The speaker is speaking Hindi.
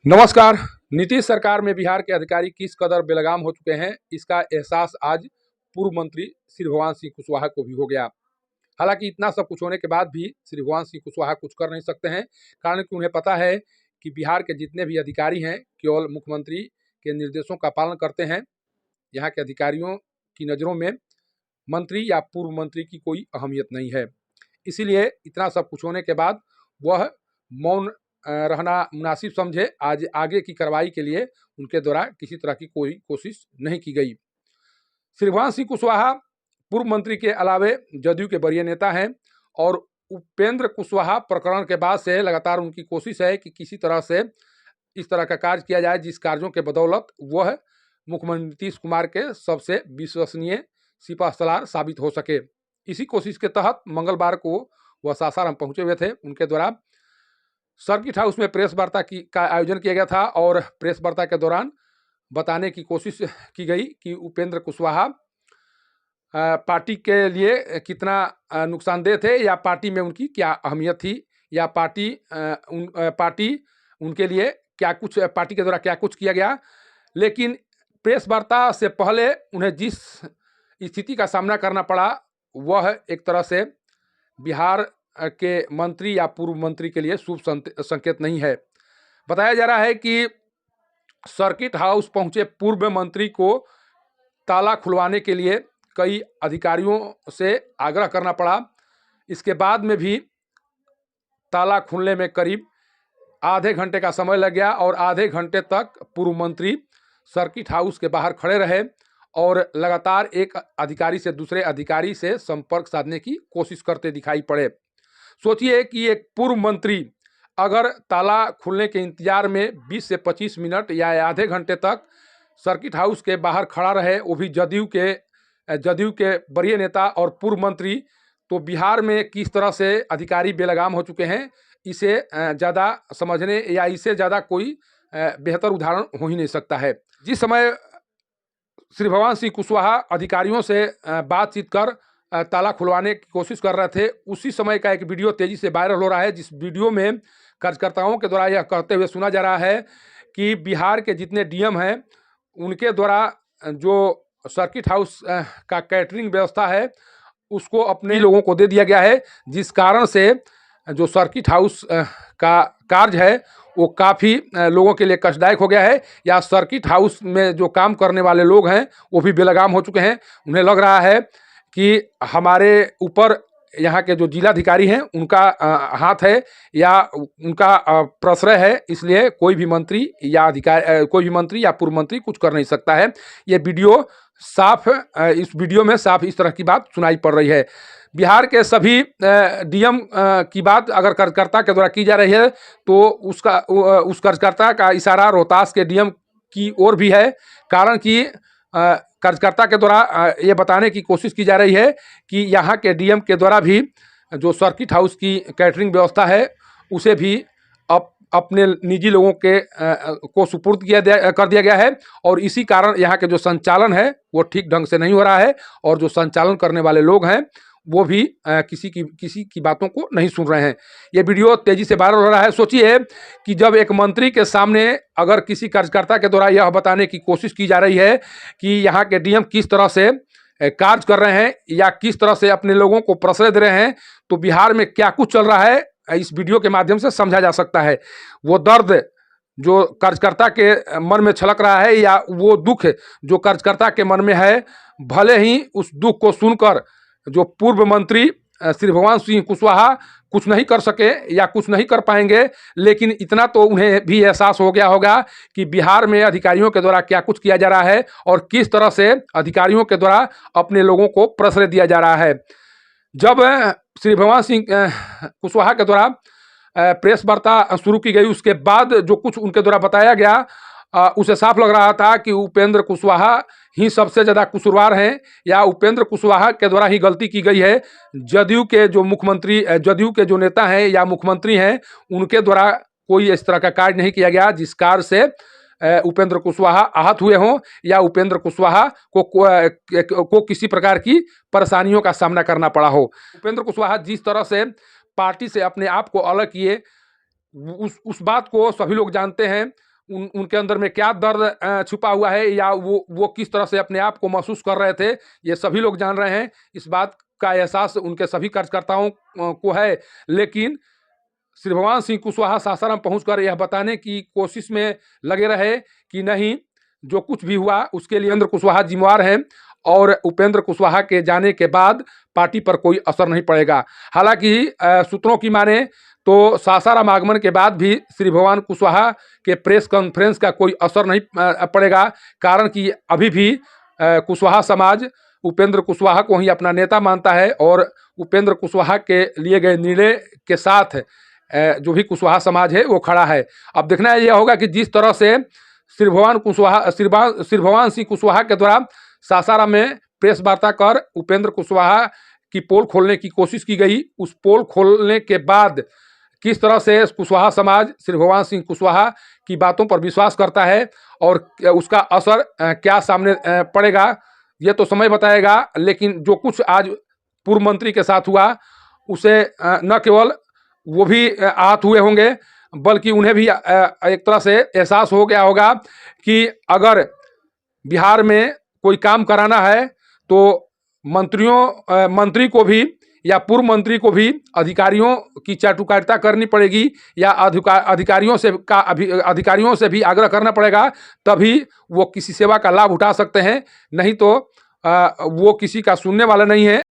नमस्कार। नीतीश सरकार में बिहार के अधिकारी किस कदर बेलगाम हो चुके हैं, इसका एहसास आज पूर्व मंत्री श्री भगवान सिंह कुशवाहा को भी हो गया। हालांकि इतना सब कुछ होने के बाद भी श्री भगवान सिंह कुशवाहा कुछ कर नहीं सकते हैं, कारण कि उन्हें पता है कि बिहार के जितने भी अधिकारी हैं केवल मुख्यमंत्री के निर्देशों का पालन करते हैं। यहाँ के अधिकारियों की नज़रों में मंत्री या पूर्व मंत्री की कोई अहमियत नहीं है। इसीलिए इतना सब कुछ होने के बाद वह मौन रहना मुनासिब समझे। आज आगे की कार्रवाई के लिए उनके द्वारा किसी तरह की कोई कोशिश नहीं की गई। श्री भगवान सिंह कुशवाहा पूर्व मंत्री के अलावे जदयू के वरीय नेता हैं और उपेंद्र कुशवाहा प्रकरण के बाद से लगातार उनकी कोशिश है कि किसी तरह से इस तरह का कार्य किया जाए जिस कार्यों के बदौलत वह मुख्यमंत्री नीतीश कुमार के सबसे विश्वसनीय सिपहसालार साबित हो सके। इसी कोशिश के तहत मंगलवार को वह सासाराम पहुंचे हुए थे। उनके द्वारा सर्किट हाउस में प्रेस वार्ता का आयोजन किया गया था और प्रेस वार्ता के दौरान बताने की कोशिश की गई कि उपेंद्र कुशवाहा पार्टी के लिए कितना नुकसानदेह थे या पार्टी में उनकी क्या अहमियत थी या पार्टी उनके लिए क्या कुछ पार्टी के द्वारा क्या कुछ किया गया। लेकिन प्रेस वार्ता से पहले उन्हें जिस स्थिति का सामना करना पड़ा वह एक तरह से बिहार के मंत्री या पूर्व मंत्री के लिए शुभ संकेत नहीं है। बताया जा रहा है कि सर्किट हाउस पहुंचे पूर्व मंत्री को ताला खुलवाने के लिए कई अधिकारियों से आग्रह करना पड़ा। इसके बाद में भी ताला खुलने में करीब आधे घंटे का समय लग गया और आधे घंटे तक पूर्व मंत्री सर्किट हाउस के बाहर खड़े रहे और लगातार एक अधिकारी से दूसरे अधिकारी से संपर्क साधने की कोशिश करते दिखाई पड़े। सोचिए कि एक पूर्व मंत्री अगर ताला खुलने के इंतजार में 20 से 25 मिनट या आधे घंटे तक सर्किट हाउस के बाहर खड़ा रहे, वो भी जदयू के वरीय नेता और पूर्व मंत्री, तो बिहार में किस तरह से अधिकारी बेलगाम हो चुके हैं इसे ज़्यादा समझने या इससे ज़्यादा कोई बेहतर उदाहरण हो ही नहीं सकता है। जिस समय श्री भगवान सिंह कुशवाहा अधिकारियों से बातचीत कर ताला खुलवाने की कोशिश कर रहे थे, उसी समय का एक वीडियो तेजी से वायरल हो रहा है, जिस वीडियो में कार्यकर्ताओं के द्वारा यह कहते हुए सुना जा रहा है कि बिहार के जितने डीएम हैं उनके द्वारा जो सर्किट हाउस का कैटरिंग व्यवस्था है उसको अपने लोगों को दे दिया गया है, जिस कारण से जो सर्किट हाउस का कार्य है वो काफ़ी लोगों के लिए कष्टदायक हो गया है या सर्किट हाउस में जो काम करने वाले लोग हैं वो भी बेलगाम हो चुके हैं। उन्हें लग रहा है कि हमारे ऊपर यहाँ के जो जिलाधिकारी हैं उनका हाथ है या उनका प्रश्रय है, इसलिए कोई भी मंत्री या पूर्व मंत्री कुछ कर नहीं सकता है। ये वीडियो इस वीडियो में साफ इस तरह की बात सुनाई पड़ रही है। बिहार के सभी डीएम की बात अगर कार्यकर्ता के द्वारा की जा रही है तो उस कार्यकर्ता का इशारा रोहतास के डीएम की ओर भी है, कारण कि कार्यकर्ता के द्वारा ये बताने की कोशिश की जा रही है कि यहाँ के डीएम के द्वारा भी जो सर्किट हाउस की कैटरिंग व्यवस्था है उसे भी अपने निजी लोगों के को सुपुर्द कर दिया गया है और इसी कारण यहाँ के जो संचालन है वो ठीक ढंग से नहीं हो रहा है और जो संचालन करने वाले लोग हैं वो भी किसी की बातों को नहीं सुन रहे हैं। ये वीडियो तेजी से वायरल हो रहा है। सोचिए कि जब एक मंत्री के सामने अगर किसी कार्यकर्ता के द्वारा यह बताने की कोशिश की जा रही है कि यहाँ के डीएम किस तरह से कार्य कर रहे हैं या किस तरह से अपने लोगों को प्रश्रय दे रहे हैं, तो बिहार में क्या कुछ चल रहा है इस वीडियो के माध्यम से समझा जा सकता है। वो दर्द जो कार्यकर्ता के मन में छलक रहा है या वो दुख जो कार्यकर्ता के मन में है, भले ही उस दुख को सुनकर जो पूर्व मंत्री श्री भगवान सिंह कुशवाहा कुछ नहीं कर सके या कुछ नहीं कर पाएंगे, लेकिन इतना तो उन्हें भी एहसास हो गया होगा कि बिहार में अधिकारियों के द्वारा क्या कुछ किया जा रहा है और किस तरह से अधिकारियों के द्वारा अपने लोगों को प्रश्रय दिया जा रहा है। जब श्री भगवान सिंह कुशवाहा के द्वारा प्रेस वार्ता शुरू की गई, उसके बाद जो कुछ उनके द्वारा बताया गया उसे साफ लग रहा था कि उपेंद्र कुशवाहा ही सबसे ज़्यादा कसूरवार हैं या उपेंद्र कुशवाहा के द्वारा ही गलती की गई है। जदयू के जो नेता हैं या मुख्यमंत्री हैं उनके द्वारा कोई इस तरह का कार्य नहीं किया गया जिस कार्य से उपेंद्र कुशवाहा आहत हुए हों या उपेंद्र कुशवाहा को किसी प्रकार की परेशानियों का सामना करना पड़ा हो। उपेंद्र कुशवाहा जिस तरह से पार्टी से अपने आप को अलग किए उस बात को सभी लोग जानते हैं उनके अंदर में क्या दर्द छुपा हुआ है, या वो किस तरह से अपने आप को महसूस कर रहे थे, ये सभी लोग जान रहे हैं। इस बात का एहसास उनके सभी कार्यकर्ताओं को है। लेकिन श्री भगवान सिंह कुशवाहा सासाराम पहुंचकर यह बताने की कोशिश में लगे रहे कि नहीं, जो कुछ भी हुआ उसके लिए उपेंद्र कुशवाहा जिम्मेवार हैं और उपेंद्र कुशवाहा के जाने के बाद पार्टी पर कोई असर नहीं पड़ेगा। हालांकि सूत्रों की माने तो सासाराम आगमन के बाद भी श्री भगवान कुशवाहा के प्रेस कॉन्फ्रेंस का कोई असर नहीं पड़ेगा, कारण कि अभी भी कुशवाहा समाज उपेंद्र कुशवाहा को ही अपना नेता मानता है और उपेंद्र कुशवाहा के लिए गए निर्णय के साथ जो भी कुशवाहा समाज है वो खड़ा है। अब देखना यह होगा कि जिस तरह से श्री भगवान सिंह कुशवाहा के द्वारा सासाराम में प्रेस वार्ता कर उपेंद्र कुशवाहा की पोल खोलने की कोशिश की गई, उस पोल खोलने के बाद किस तरह से कुशवाहा समाज श्री भगवान सिंह कुशवाहा की बातों पर विश्वास करता है और उसका असर क्या सामने पड़ेगा, ये तो समय बताएगा। लेकिन जो कुछ आज पूर्व मंत्री के साथ हुआ उसे न केवल वो भी आहत हुए होंगे, बल्कि उन्हें भी एक तरह से एहसास हो गया होगा कि अगर बिहार में कोई काम कराना है तो मंत्री को भी या पूर्व मंत्री को भी अधिकारियों की चाटुकारिता करनी पड़ेगी, या अधिकारियों से भी आग्रह करना पड़ेगा, तभी वो किसी सेवा का लाभ उठा सकते हैं। नहीं तो वो किसी का सुनने वाला नहीं है।